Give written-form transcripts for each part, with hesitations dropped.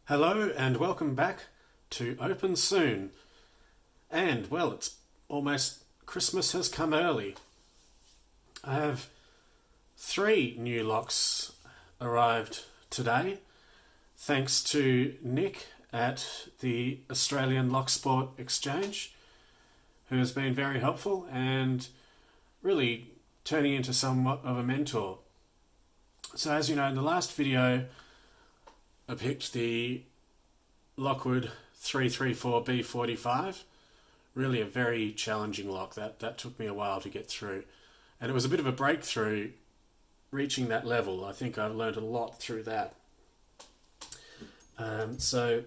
Hello and welcome back to Open Soon. And well, it's almost Christmas has come early. I have 3 new locks arrived today, thanks to Nick at the Australian Lock Sport Exchange, who has been very helpful and really turning into somewhat of a mentor. So as you know, in the last video I picked the Lockwood 334B45. Really a very challenging lock. That took me a while to get through. And it was a bit of a breakthrough reaching that level. I think I've learned a lot through that. So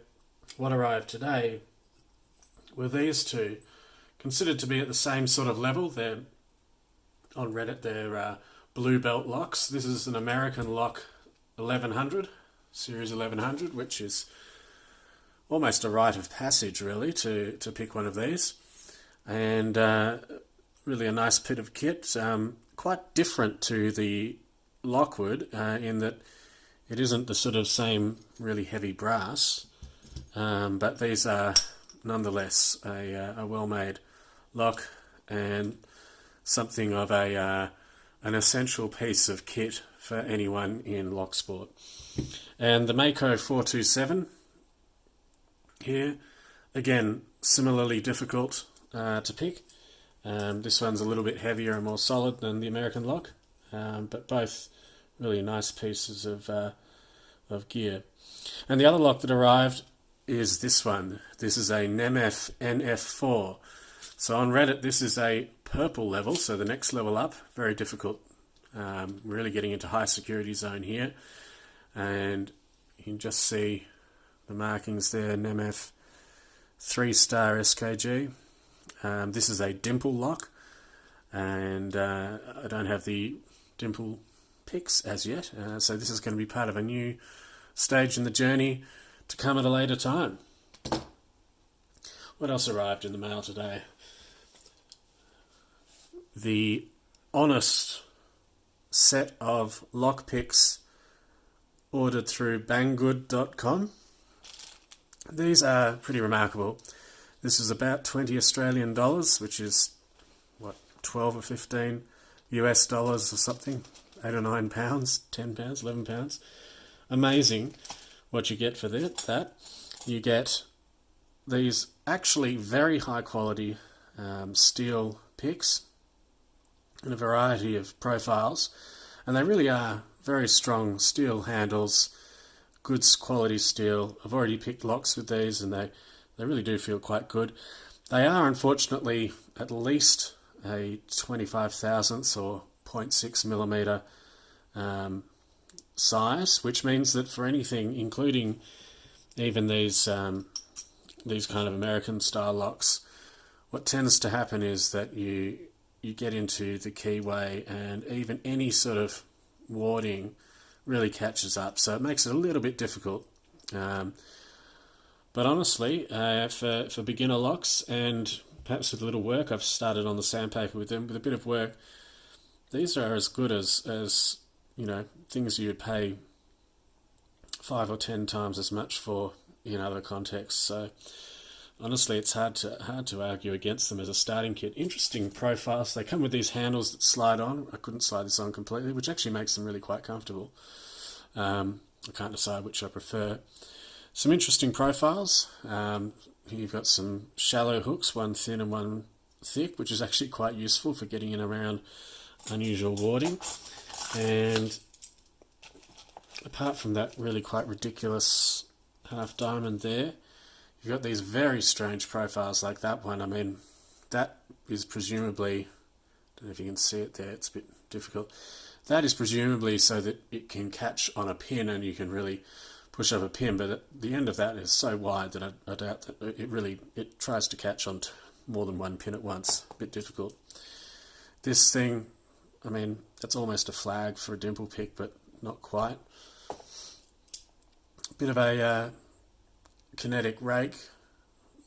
what arrived today were these two, considered to be at the same sort of level. They're on Reddit, they're blue belt locks. This is an American lock 1100, series 1100, which is almost a rite of passage really to pick one of these. And really a nice bit of kit, quite different to the Lockwood in that it isn't the sort of same really heavy brass, but these are nonetheless a well-made lock and something of an essential piece of kit for anyone in lock sport. And the Mako 427 here, again, similarly difficult to pick. This one's a little bit heavier and more solid than the American lock, but both really nice pieces of gear. And the other lock that arrived is this one. This is a Nemeth NF4. So on Reddit, this is a purple level, so the next level up, very difficult. Really getting into high security zone here. And you can just see the markings there, Nemeth 3-star SKG. This is a dimple lock, and I don't have the dimple picks as yet, so this is going to be part of a new stage in the journey to come at a later time. What else arrived in the mail today? The Honest set of lock picks ordered through banggood.com. These are pretty remarkable. This is about 20 Australian dollars, which is, what, 12 or 15 US dollars or something, 8 or 9 pounds, 10 pounds, 11 pounds. Amazing what you get for that. You get these actually very high quality steel picks in a variety of profiles, and they really are very strong steel handles, good quality steel. I've already picked locks with these and they really do feel quite good. They are unfortunately at least a 25 thousandths or 0.6 millimeter size, which means that for anything, including even these kind of American style locks, what tends to happen is that you get into the keyway and even any sort of warding really catches up, so it makes it a little bit difficult. But honestly, for beginner locks, and perhaps with a little work, I've started on the sandpaper with them. With a bit of work, these are as good as you know, things you'd pay 5 or 10 times as much for in other contexts. So honestly, it's hard to argue against them as a starting kit. Interesting profiles. They come with these handles that slide on. I couldn't slide this on completely, which actually makes them really quite comfortable. I can't decide which I prefer. Some interesting profiles. You've got some shallow hooks, one thin and one thick, which is actually quite useful for getting in around unusual warding. And apart from that really quite ridiculous half diamond there, you've got these very strange profiles like that one. I mean, that is presumably, I don't know if you can see it there, it's a bit difficult. That is presumably so that it can catch on a pin and you can really push up a pin, but the end of that is so wide that I doubt that it tries to catch on more than one pin at once. A bit difficult. This thing, I mean, that's almost a flag for a dimple pick, but not quite. Bit of a kinetic rake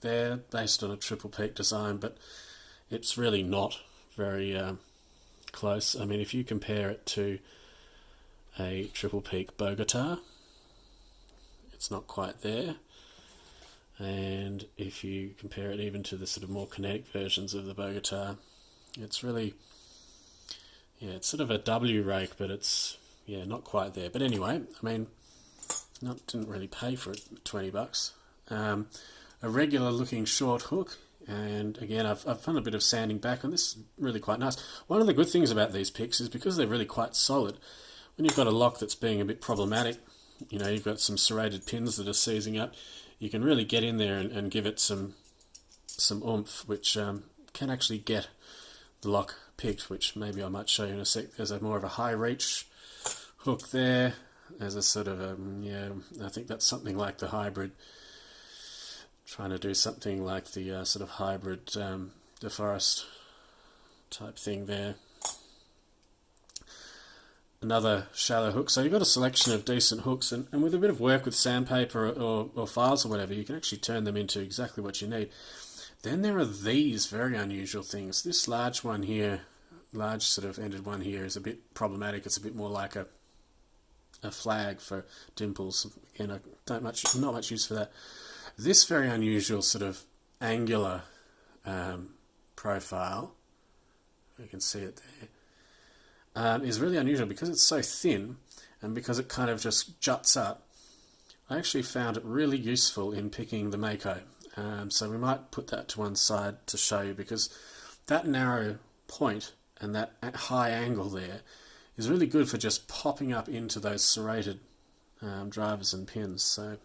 there, based on a triple peak design, but it's really not very close. I mean, if you compare it to a triple peak Bogota, it's not quite there. And if you compare it even to the sort of more kinetic versions of the Bogota, it's really, yeah, it's sort of a W rake, but it's, yeah, not quite there. But anyway, I mean, didn't really pay for it, $20. A regular looking short hook, and again, I've done a bit of sanding back on this, really quite nice. One of the good things about these picks is because they're really quite solid, when you've got a lock that's being a bit problematic, you know, you've got some serrated pins that are seizing up, you can really get in there and give it some oomph, which can actually get the lock picked, which maybe I might show you in a sec. There's a more of a high reach hook there. There's a sort of a, yeah, I think that's something like the hybrid, trying to do something like the sort of hybrid DeForest type thing there. Another shallow hook. So you've got a selection of decent hooks, and with a bit of work with sandpaper or files or whatever, you can actually turn them into exactly what you need. Then there are these very unusual things. This large one here, large sort of ended one here, is a bit problematic. It's a bit more like a flag for dimples. Again, not much use for that. This very unusual sort of angular profile, you can see it there, is really unusual because it's so thin and because it kind of just juts up. I actually found it really useful in picking the Mako. So we might put that to one side to show you, because that narrow point and that high angle there is really good for just popping up into those serrated drivers and pins. So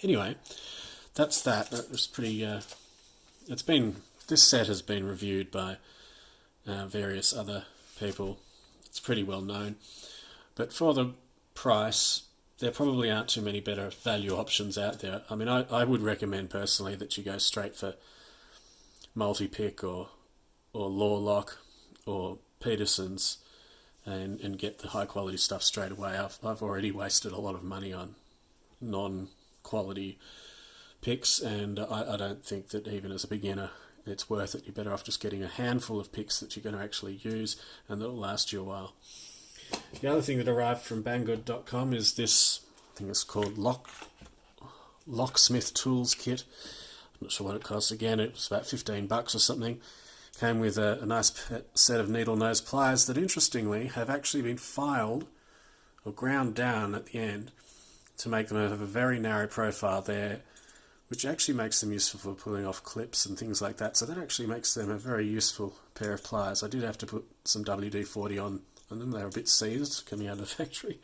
anyway, that's that. That was pretty. This set has been reviewed by various other people. It's pretty well known, but for the price, there probably aren't too many better value options out there. I mean, I would recommend personally that you go straight for Multi-Pick or Law Lock or Peterson's and get the high quality stuff straight away. I've already wasted a lot of money on non-quality picks, and I don't think that even as a beginner it's worth it. You're better off just getting a handful of picks that you're going to actually use and that'll last you a while. The other thing that arrived from Banggood.com is this, I think it's called Locksmith Tools Kit. I'm not sure what it costs. Again, it was about $15 or something. Came with a nice set of needle nose pliers that interestingly have actually been filed or ground down at the end to make them have a very narrow profile there, which actually makes them useful for pulling off clips and things like that. So that actually makes them a very useful pair of pliers. I did have to put some WD-40 on them. They were a bit seized coming out of the factory.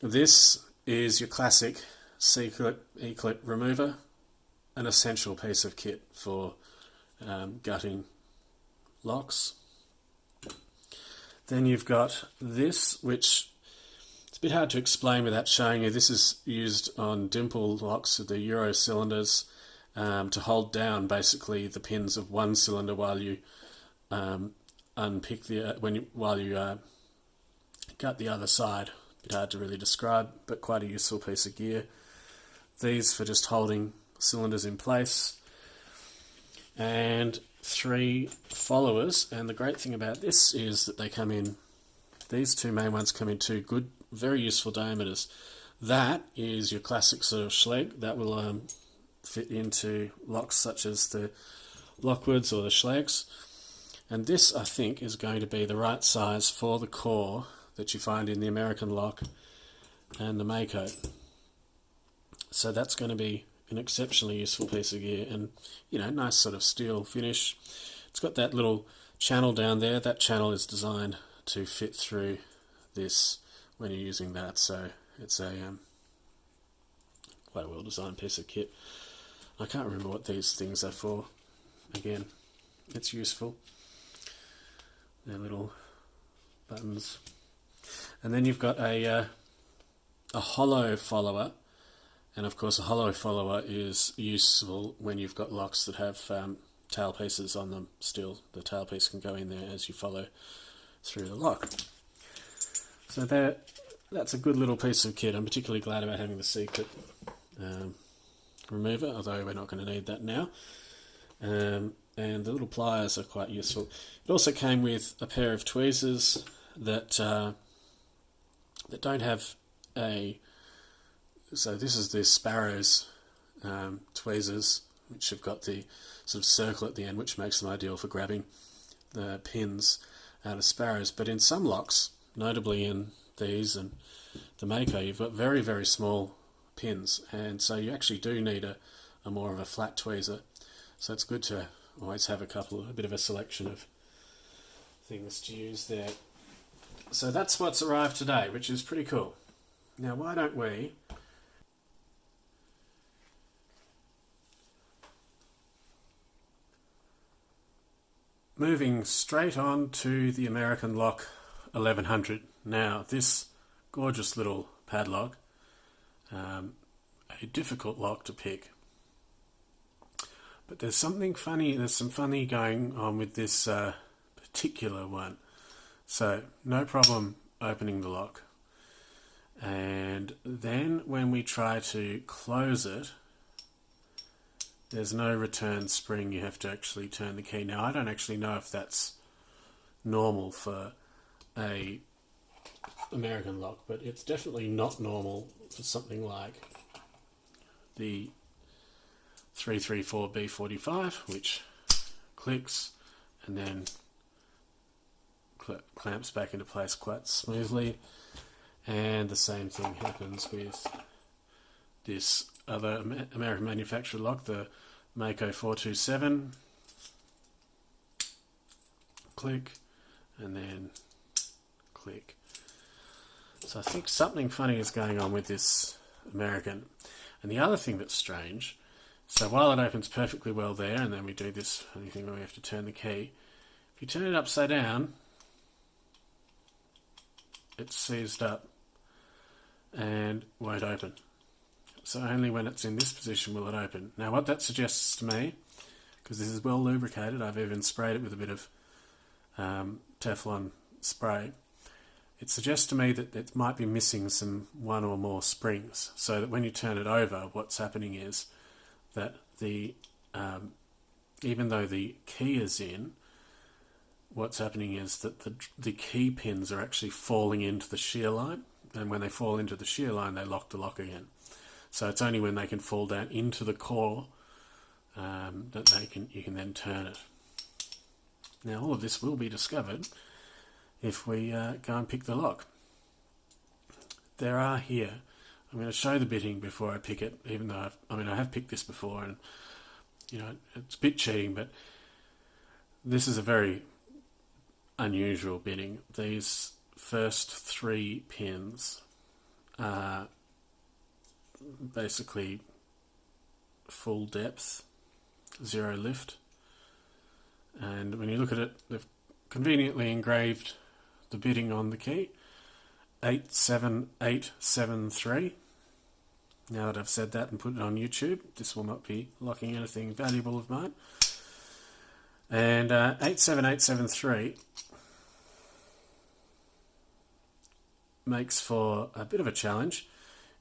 This is your classic C-clip, E-clip remover, an essential piece of kit for gutting locks. Then you've got this, which it's a bit hard to explain without showing you. This is used on dimple locks with the Euro cylinders to hold down basically the pins of one cylinder while you unpick while you gut the other side. A bit hard to really describe, but quite a useful piece of gear. These for just holding cylinders in place, and 3 followers. And the great thing about this is that they come in, these 2 main ones come in 2 good, very useful diameters. That is your classic sort of Schlage that will fit into locks such as the Lockwoods or the Schlags. And this, I think, is going to be the right size for the core that you find in the American lock and the Mako. So that's going to be an exceptionally useful piece of gear, and you know, nice sort of steel finish. It's got that little channel down there. That channel is designed to fit through this when you're using that, so it's a quite a well designed piece of kit. I can't remember what these things are for. Again, it's useful. They're little buttons. And then you've got a hollow follower, and of course a hollow follower is useful when you've got locks that have tail pieces on them still. The tail piece can go in there as you follow through the lock. So that's a good little piece of kit. I'm particularly glad about having the C-clip remover, although we're not going to need that now. And the little pliers are quite useful. It also came with a pair of tweezers that that don't have a... So this is the Sparrows tweezers, which have got the sort of circle at the end, which makes them ideal for grabbing the pins out of Sparrows. But in some locks, notably in these and the Mako, you've got very, very small pins, and so you actually do need a more of a flat tweezer. So it's good to always have a bit of a selection of things to use there. So that's what's arrived today, which is pretty cool. Now, why don't we... Moving straight on to the American Lock 1100. Now, this gorgeous little padlock, a difficult lock to pick. But there's something funny, there's some funny going on with this particular one. So, no problem opening the lock. And then when we try to close it, there's no return spring, you have to actually turn the key. Now, I don't actually know if that's normal for a American lock, but it's definitely not normal for something like the 334B45, which clicks and then clamps back into place quite smoothly. And the same thing happens with this other American manufactured lock, the Mako 427. Click and then click. So I think something funny is going on with this American. And the other thing that's strange, so while it opens perfectly well there, and then we do this funny thing where we have to turn the key, if you turn it upside down, it's seized up and won't open. So only when it's in this position will it open. Now what that suggests to me, because this is well lubricated, I've even sprayed it with a bit of Teflon spray, it suggests to me that it might be missing one or more springs, so that when you turn it over, what's happening is that even though the key is in, what's happening is that the key pins are actually falling into the shear line, and when they fall into the shear line, they lock the lock again. So it's only when they can fall down into the core that you can then turn it. Now all of this will be discovered if we go and pick the lock. There are here, I'm going to show the bitting before I pick it, even though I have picked this before, and it's a bit cheating, but this is a very unusual bitting. These first 3 pins are basically full depth, 0 lift, and when you look at it, they've conveniently engraved the bitting on the key, 87873. Now that I've said that and put it on YouTube, this will not be locking anything valuable of mine. And 87873 makes for a bit of a challenge.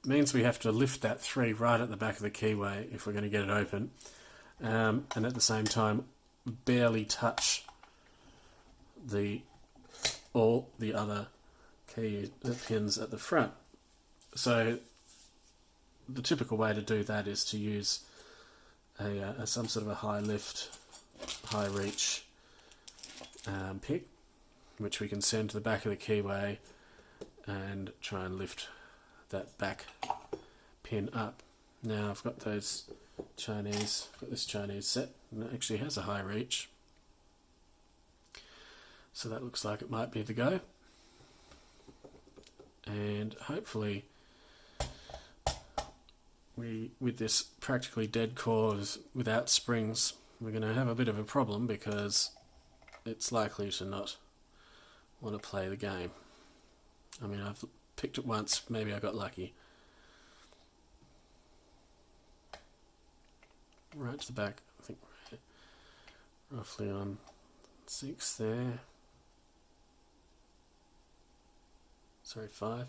It means we have to lift that 3 right at the back of the keyway if we're going to get it open, and at the same time barely touch all the other key pins at the front. So the typical way to do that is to use some sort of a high lift, high reach pick, which we can send to the back of the keyway and try and lift that back pin up. Now I've got this Chinese set, and it actually has a high reach, so that looks like it might be the go. And hopefully with this practically dead core without springs, we're going to have a bit of a problem, because it's likely to not want to play the game. I mean, I've picked it once, maybe I got lucky. Right to the back, I think we're roughly on 6 there. Sorry, 5. Let's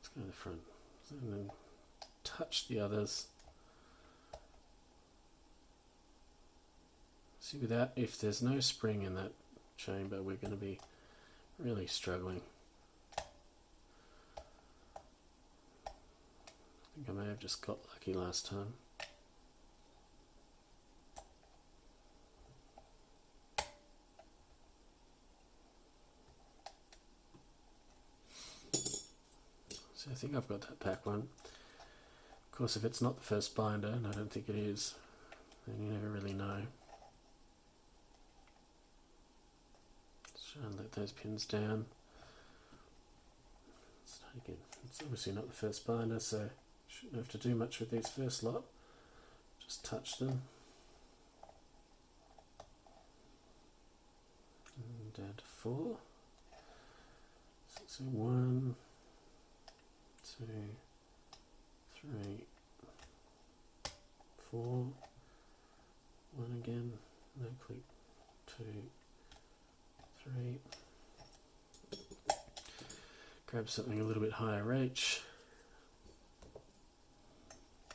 go to the front. And then touch the others. See, if there's no spring in that chamber, we're going to be really struggling. I may have just got lucky last time. So I think I've got that pack one. Of course, if it's not the first binder, and I don't think it is, then you never really know. Let's try and let those pins down. Start again. It's obviously not the first binder, so shouldn't have to do much with these first lot. Just touch them. And down to 4. So 1, 2, 3, 4, 1 again, no click, 2, 3, grab something a little bit higher reach,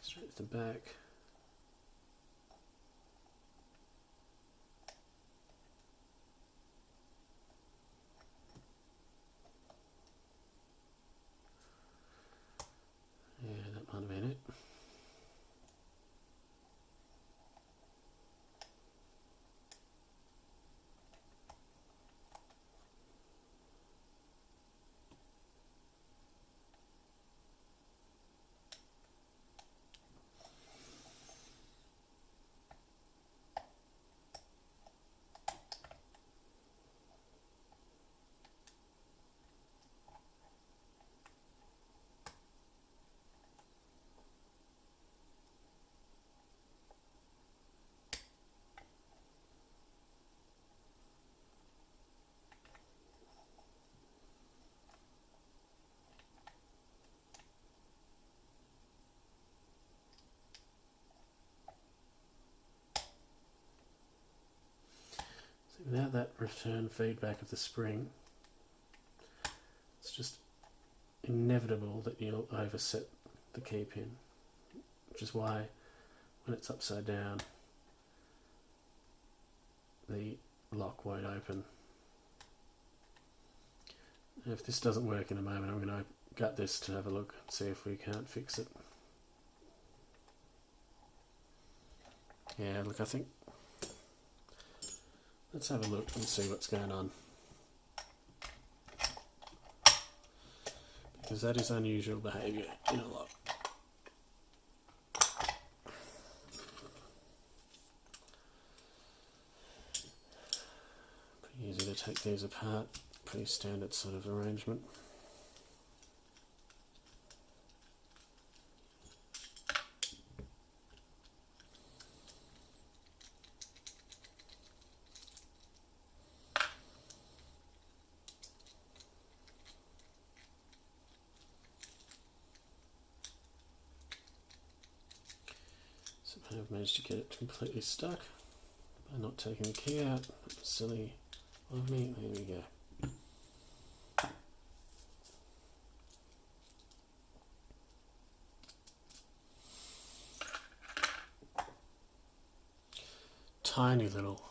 straight to the back, yeah, that might have been it. Without that return feedback of the spring, it's just inevitable that you'll overset the key pin, which is why when it's upside down the lock won't open. And if this doesn't work in a moment, I'm going to gut this to have a look and see if we can't fix it. Yeah, look, I think let's have a look and see what's going on, because that is unusual behaviour in a lock. Pretty easy to take these apart, pretty standard sort of arrangement. I've managed to get it completely stuck by not taking the key out. Silly of me. There we go. Tiny little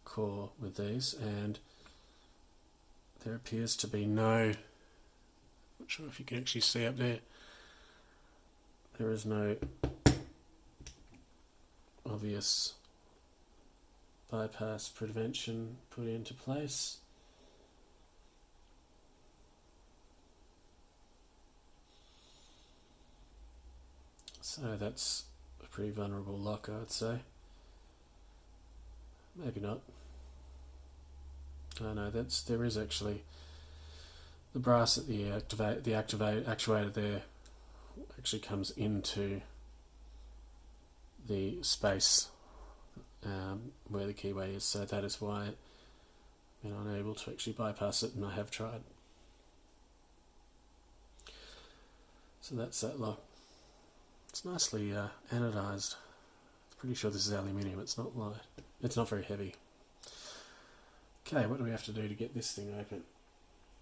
core with these, and there appears to be no, not sure if you can actually see up there, there is no obvious bypass prevention put into place. So that's a pretty vulnerable lock, I would say. Maybe not. Oh no, there is actually the brass at the actuator there actually comes into the space where the keyway is, so that is why I've been unable to actually bypass it, and I have tried. So that's that lock. It's nicely anodized. I'm pretty sure this is aluminium. It's not light. It's not very heavy. Okay, what do we have to do to get this thing open?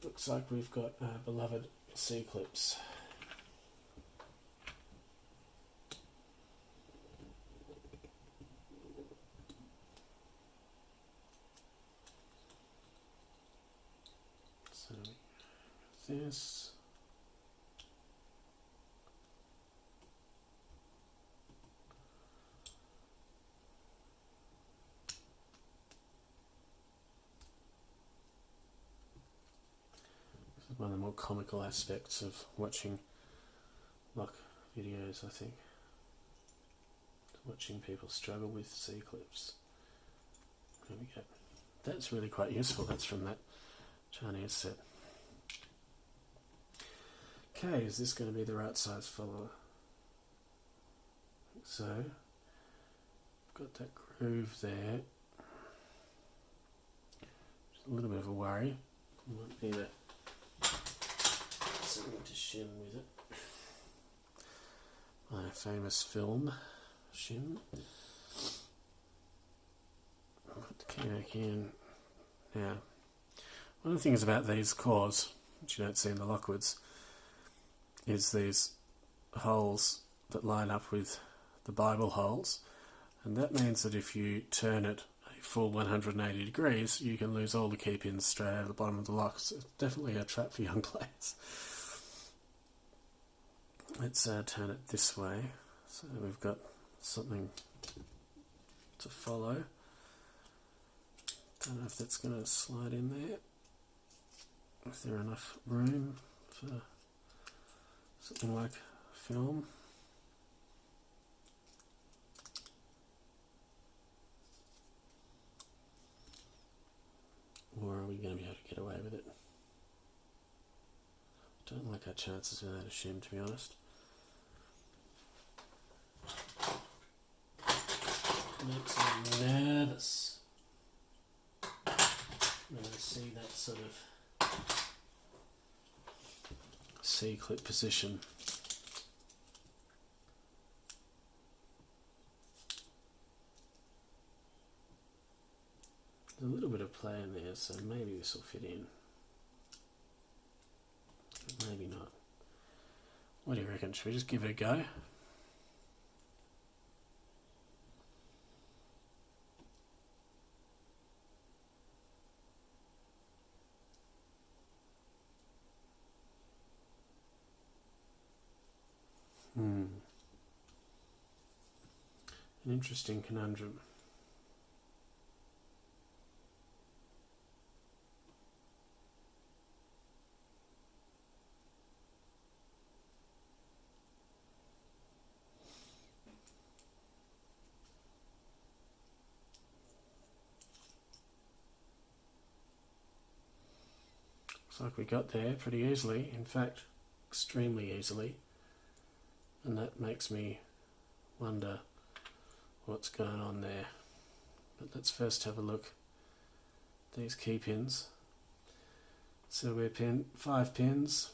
Looks like we've got beloved C-clips. So this. one of the more comical aspects of watching lock videos, I think. Watching people struggle with C-clips. There we go. That's really quite useful. That's from that Chinese set. Okay, is this going to be the right size follower? So, I've got that groove there. Just a little bit of a worry. Might need something to shim with it. My famous film, shim. Put the key back in. Now, one of the things about these cores, which you don't see in the Lockwoods, is these holes that line up with the Bible holes, and that means that if you turn it a full 180 degrees, you can lose all the key pins straight out of the bottom of the lock. So it's definitely a trap for young players. Let's turn it this way, so we've got something to follow. Don't know if that's going to slide in there. Is there enough room for something like film? Or are we going to be able to get away with it? Don't like our chances without a shim, to be honest. Makes me nervous when I see that sort of C-clip position. There's a little bit of play in there, so maybe this will fit in. But maybe not. What do you reckon? Should we just give it a go? An interesting conundrum. Looks like we got there pretty easily, in fact, extremely easily. And that makes me wonder what's going on there. But let's first have a look at these key pins. So we're 5 pins,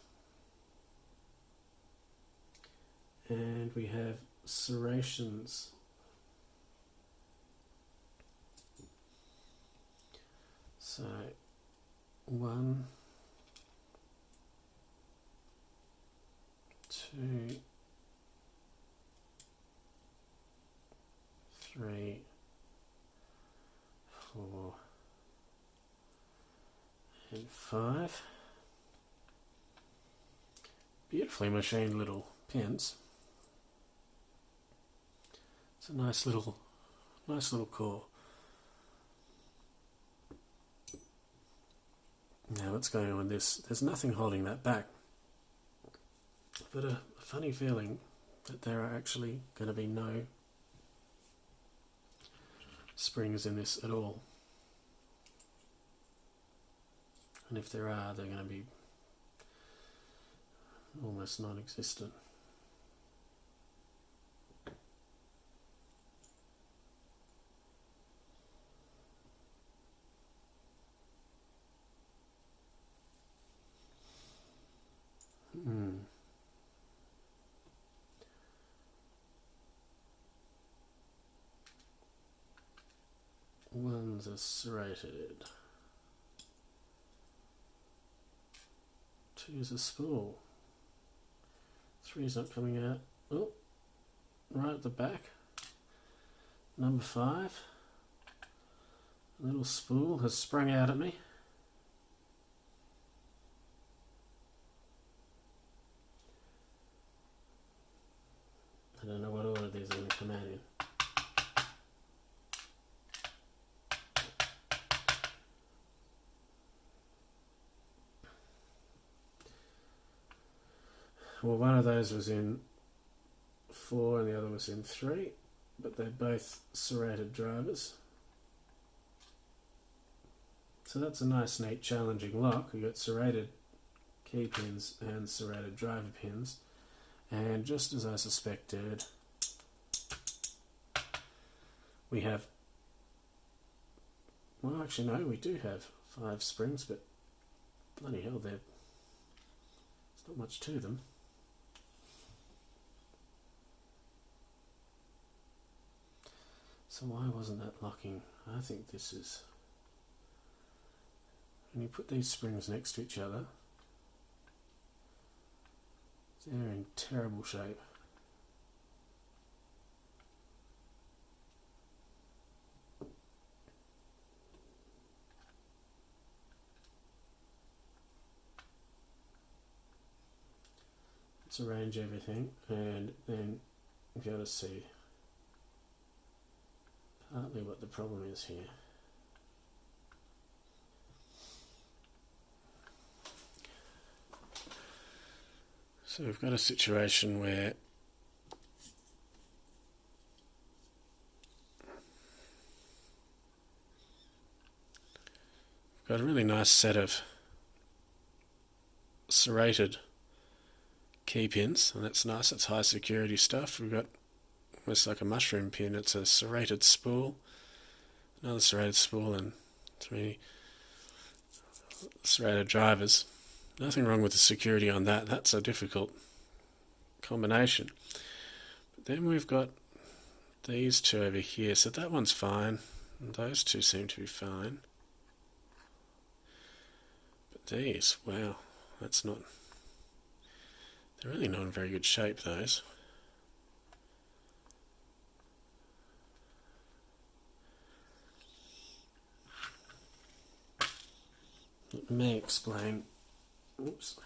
and we have serrations. So 1, 2, 3, 4, and 5. Beautifully machined little pins. It's a nice little core. Now what's going on with this? There's nothing holding that back, but a funny feeling that there are actually going to be no springs in this at all. And if there are, they're going to be almost non-existent. Ones are serrated. 2's a spool. 3's not coming out. Oh, right at the back. Number 5. A little spool has sprung out at me. I don't know what order these are going to come out in. Well, one of those was in 4 and the other was in 3, but they're both serrated drivers. So that's a nice, neat, challenging lock. We've got serrated key pins and serrated driver pins. And just as I suspected, we have, well, actually no, we do have 5 springs, but bloody hell, there's not much to them. So why wasn't that locking? I think this is, when you put these springs next to each other, they're in terrible shape. Let's arrange everything and then you've got to see partly what the problem is here. So we've got a situation where we've got a really nice set of serrated key pins, and that's nice, that's high security stuff. We've got almost like a mushroom pin, it's a serrated spool, another serrated spool, and 3 serrated drivers. Nothing wrong with the security on that, that's a difficult combination. But then we've got these 2 over here, so that one's fine, and those 2 seem to be fine. But these, wow, that's not, they're really not in very good shape, those. It may explain, oops,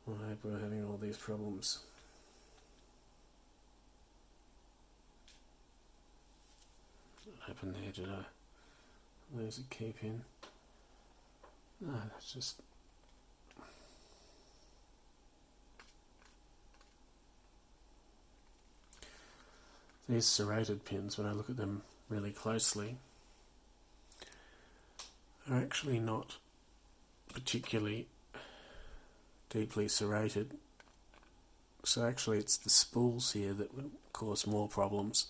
why we're having all these problems. What happened there, did I lose a key pin? No, that's just, these serrated pins, when I look at them really closely, are actually not particularly deeply serrated. So actually it's the spools here that would cause more problems.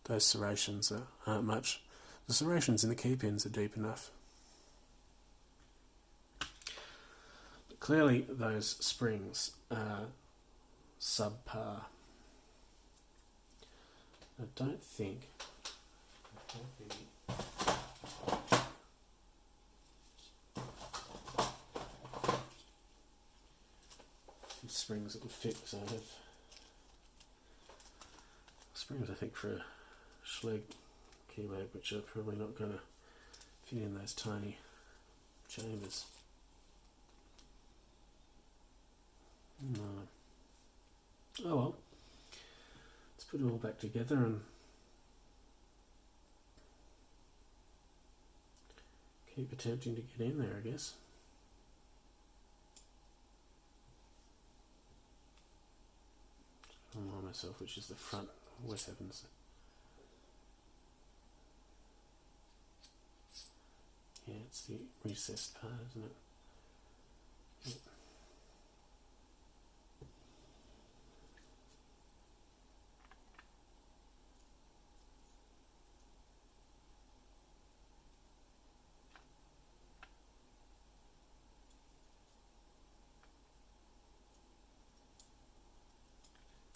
Those serrations aren't much. The serrations in the key pins are deep enough. But clearly those springs are subpar. I don't think springs that would fit, because I have springs I think for a Schlage keyway, which are probably not going to fit in those tiny chambers. No. Oh well, let's put it all back together and keep attempting to get in there, I guess. Just remind myself which is the front. West Heavens. Yeah, it's the recessed part, isn't it? Yep.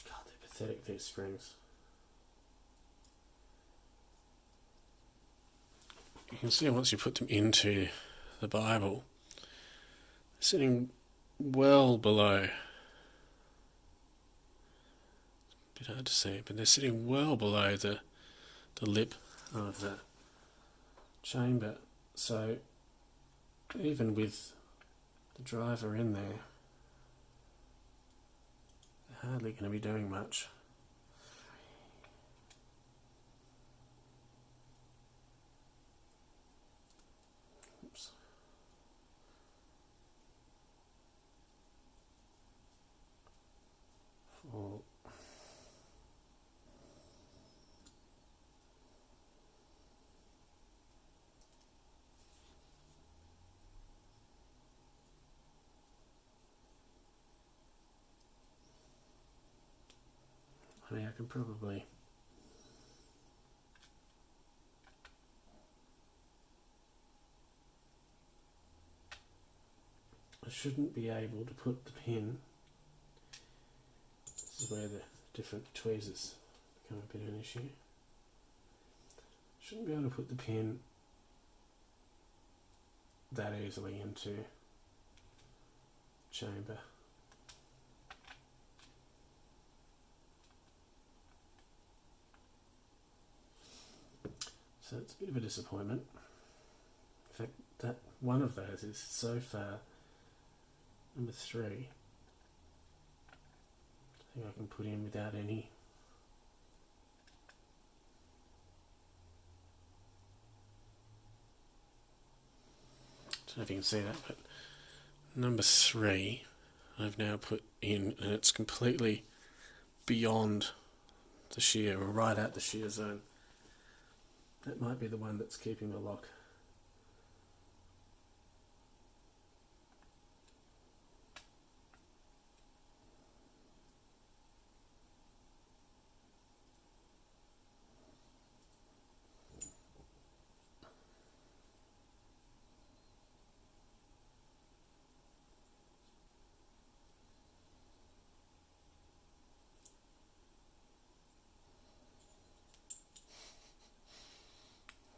God, they're pathetic, these springs. You can see once you put them into the Bible, they're sitting well below. It's a bit hard to see, but they're sitting well below the lip of the chamber. So even with the driver in there, they're hardly going to be doing much. Oops. can probably I shouldn't be able to put the pin. This is where the different tweezers become a bit of an issue. Shouldn't be able to put the pin that easily into chamber. So it's a bit of a disappointment. In fact, that one of those is so far number 3. I think I can put in without any I don't know if you can see that, but number 3 I've now put in, and it's completely beyond the shear, or right at the shear zone. That might be the one that's keeping the lock.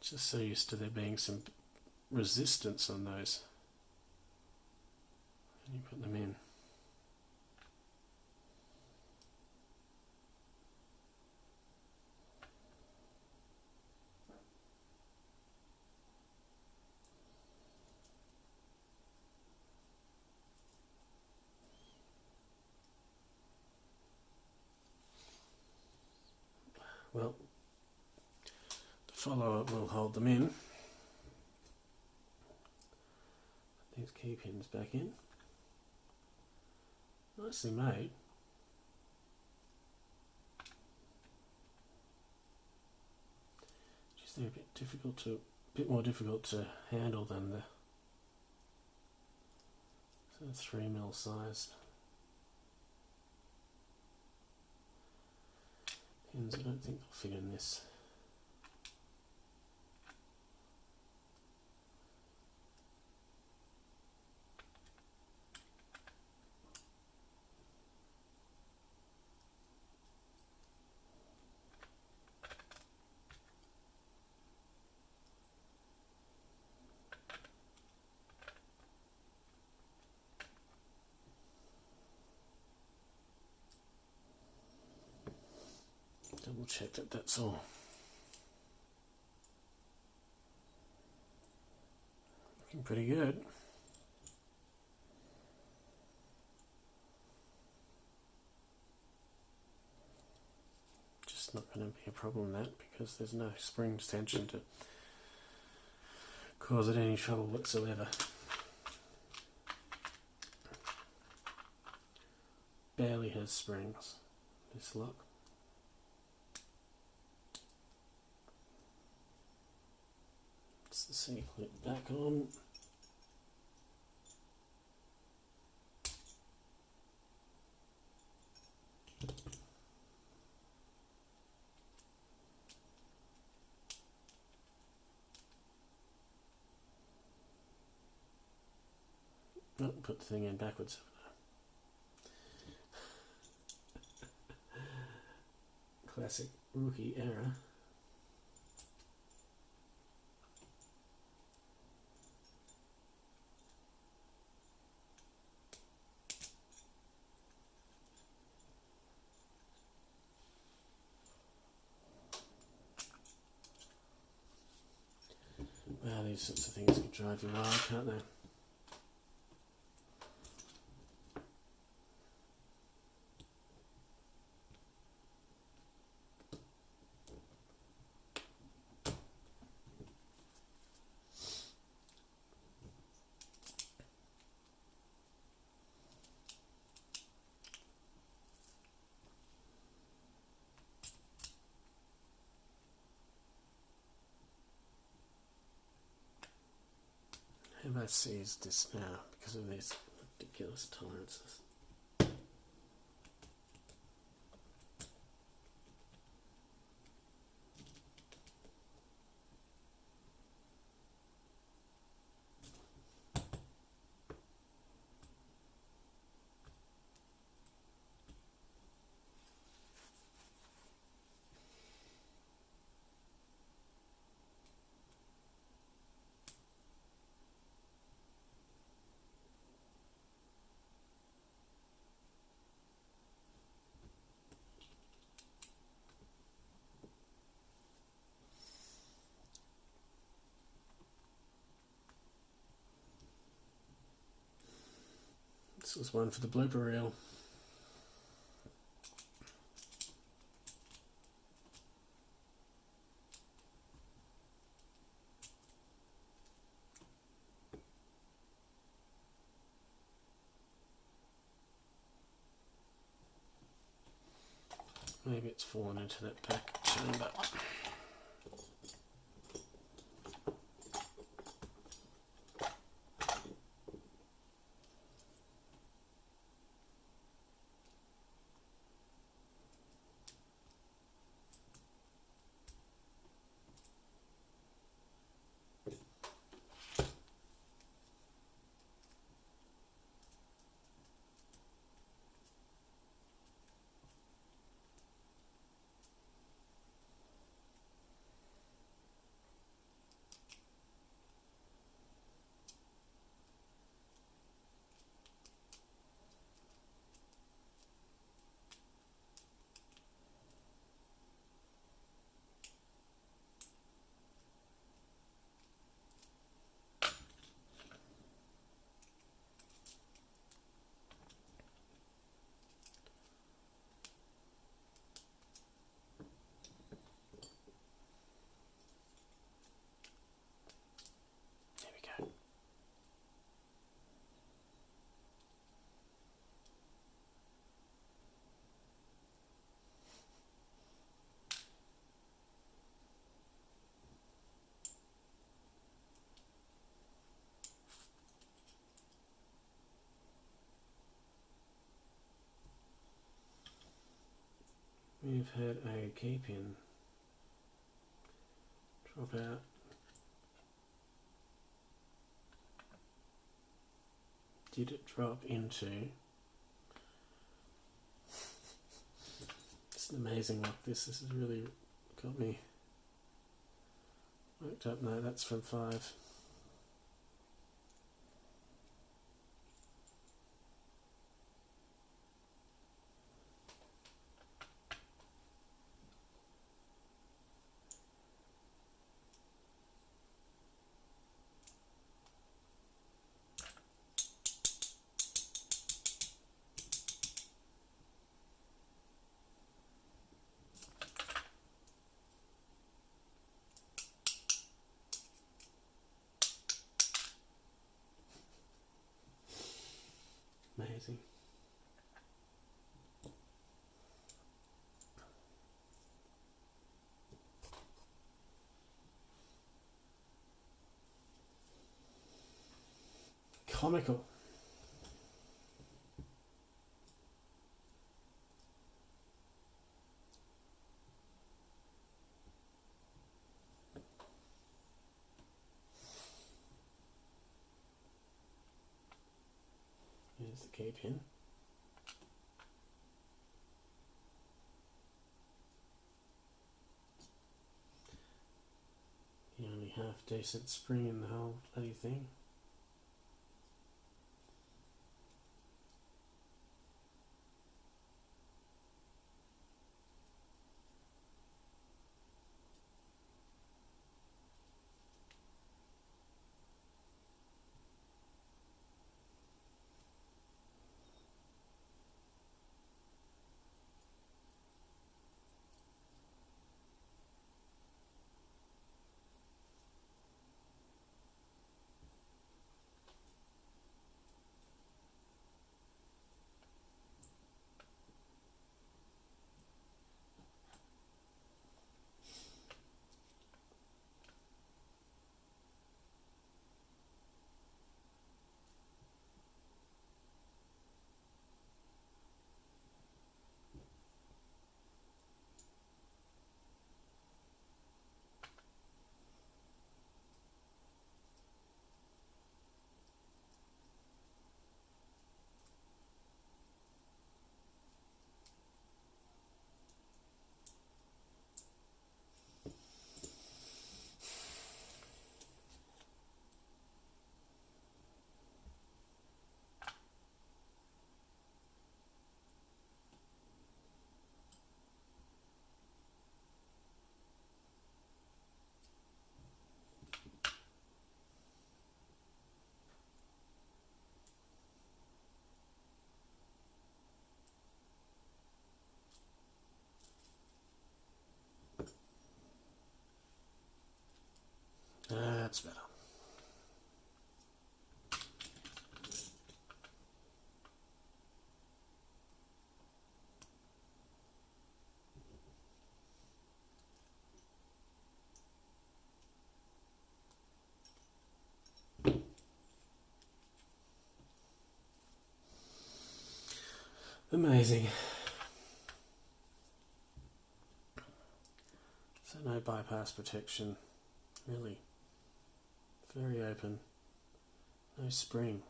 Just so used to there being some resistance on those. And you put them in. Well, the follower will hold them in. Put these key pins back in. Nicely made. Just they're a bit more difficult to handle than the 3mm sized pins. I don't think they'll fit in this. Double check that that's all looking pretty good. Just not going to be a problem that, because there's no spring tension to cause it any trouble whatsoever. Barely has springs, this lock. The C-clip back on. Oh, put the thing in backwards. Classic rookie error. Wow, these sorts of things can drive you wild, can't they? Have I seized this now because of these ridiculous tolerances? This was one for the blooper reel. Maybe it's fallen into that back chamber. There we go. We've had a key pin drop out. Did it drop into? It's amazing like this. This has really got me worked up. No, that's from 5. Amazing. Comical. Here's the key pin. The only half decent spring in the whole bloody thing. That's better. Amazing. So no bypass protection, really. Very open. No spring.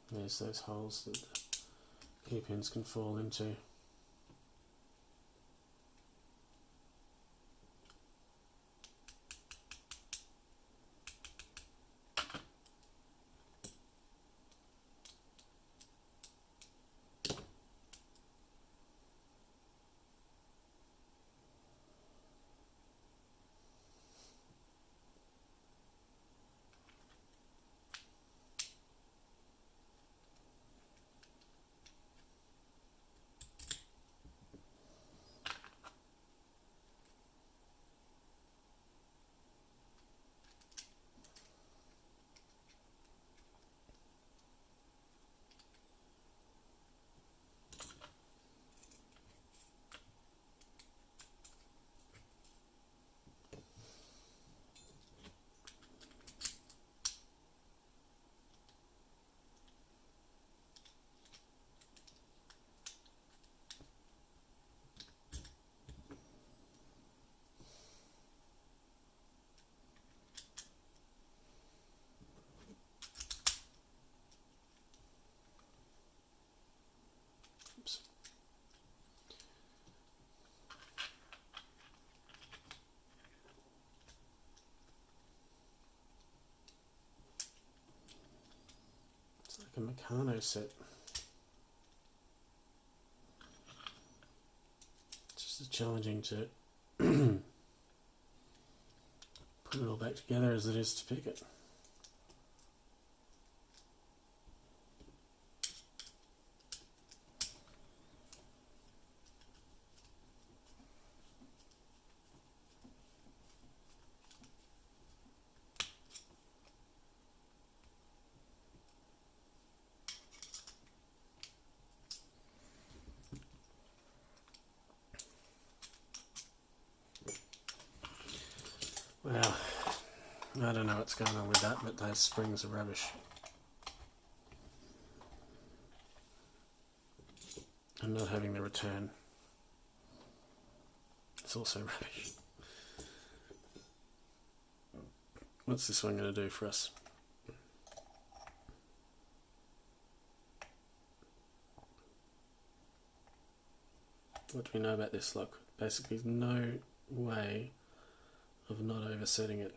There's those holes that the key pins can fall into. Oops. It's like a Meccano set. It's just as challenging to put it all back together as it is to pick it. Well, I don't know what's going on with that, but those springs are rubbish. And not having the return is also rubbish. What's this one going to do for us? What do we know about this lock? Basically, no way of not oversetting it.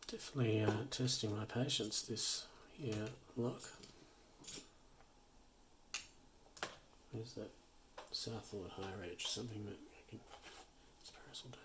Definitely testing my patience this here lock. There's that Southall at higher edge, something that I can, this Paris will do.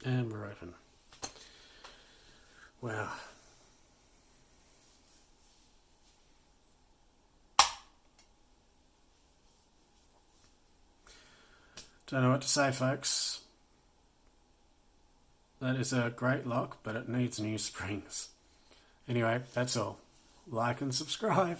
And we're open. Wow. Don't know what to say, folks. That is a great lock, but it needs new springs. Anyway, that's all. Like and subscribe.